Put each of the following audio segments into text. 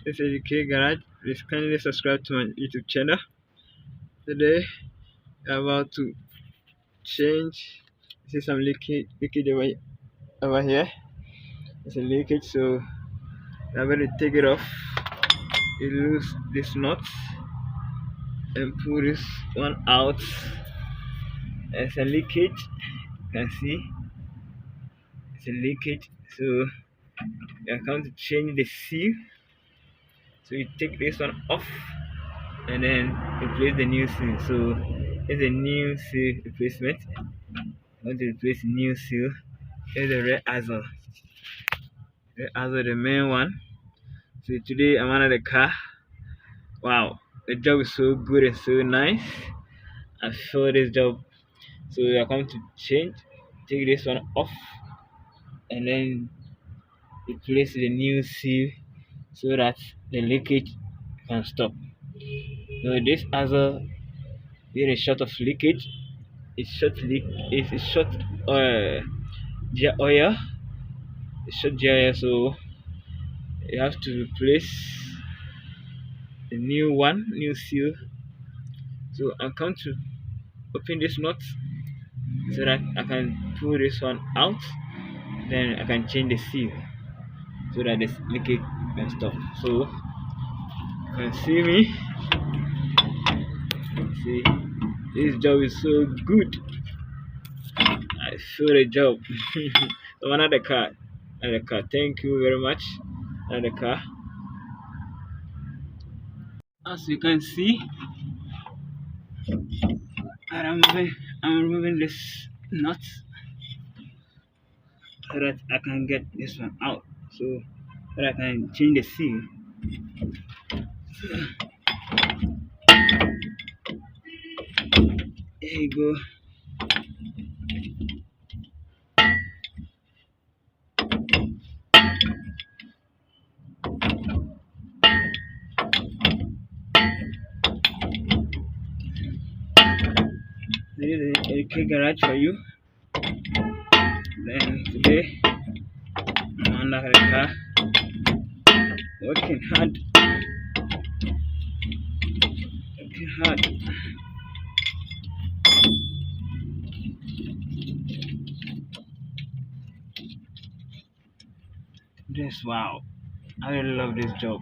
This is AK Garage. Please kindly subscribe to my YouTube channel. Today I'm about to change. See some leakage over here. It's a leakage, so I'm going to take it off. You lose this nut and pull this one out. There's a leakage. You can see it's a leakage. So you're going to change the seal. So you take this one off and then replace the new seal. So here's a new seal replacement. I want to replace the new seal. Here's the red Azure. Red Azure, the main one. So today I'm under the car. Wow, the job is so good and so nice. I feel this job. So we are going to change, take this one off, and then replace the new seal so that the leakage can stop. So this Azure is a short of leakage. It's short leak. It's a short gear oil. It's short gear oil. So you have to replace the new seal. So I'm going to open this nut so that I can pull this one out. Then I can change the seal so that this leakage can stop. So you can see me. See, this job is so good. I feel the job. So another car. Another car. Thank you very much. Another car. As you can see, I'm removing this nut so that I can get this one out. So that I can change the seal. There you go. This is a AK Garage for you. Then today I'm under the car, working hard, working hard. This wow, I really love this job.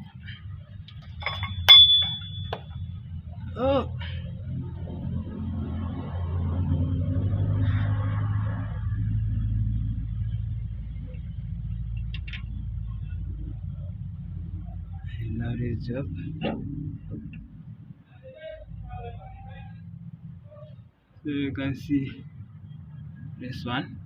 Oh, I love this job. So you can see this one.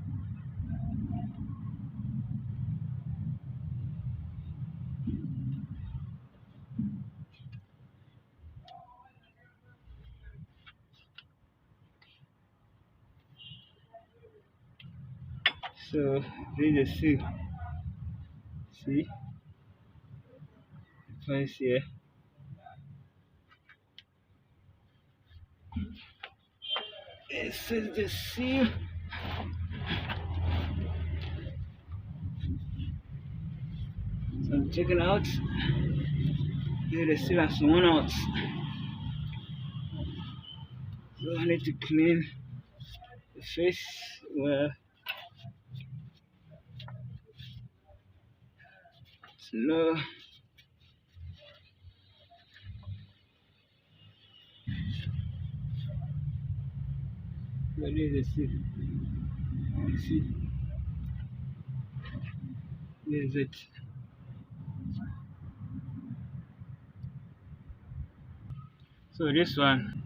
So this is a seal. See, first here. This is the seal. So I'm checking out. Here the seal has one out. So I need to clean the face where it's no. Where is the seal? You see, there's it. So this one.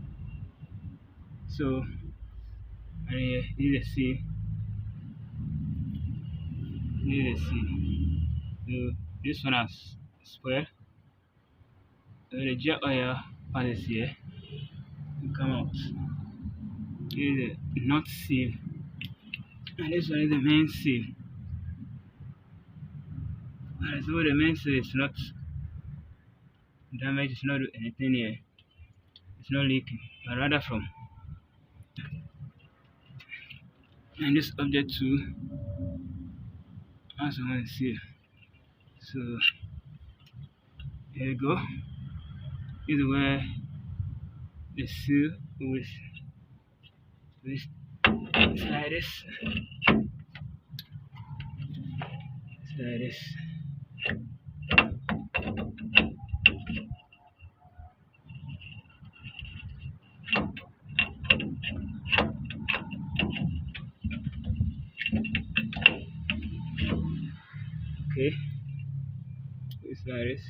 So I need to see. Need to see. So this one has square. So the jet oil passes here and come out. Here is the not seal. And this one is the main seal. And so the main seal is not damaged, it's not anything here. It's not leaking, but rather from. And this object too has one seal. So Here we go. This is where the seal will slide this. Slide this. Okay. Slide this.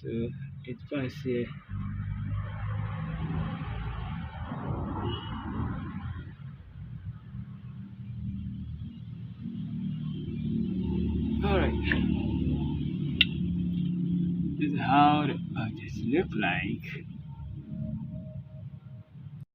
So it passes here. Alright. This is how the objects look like.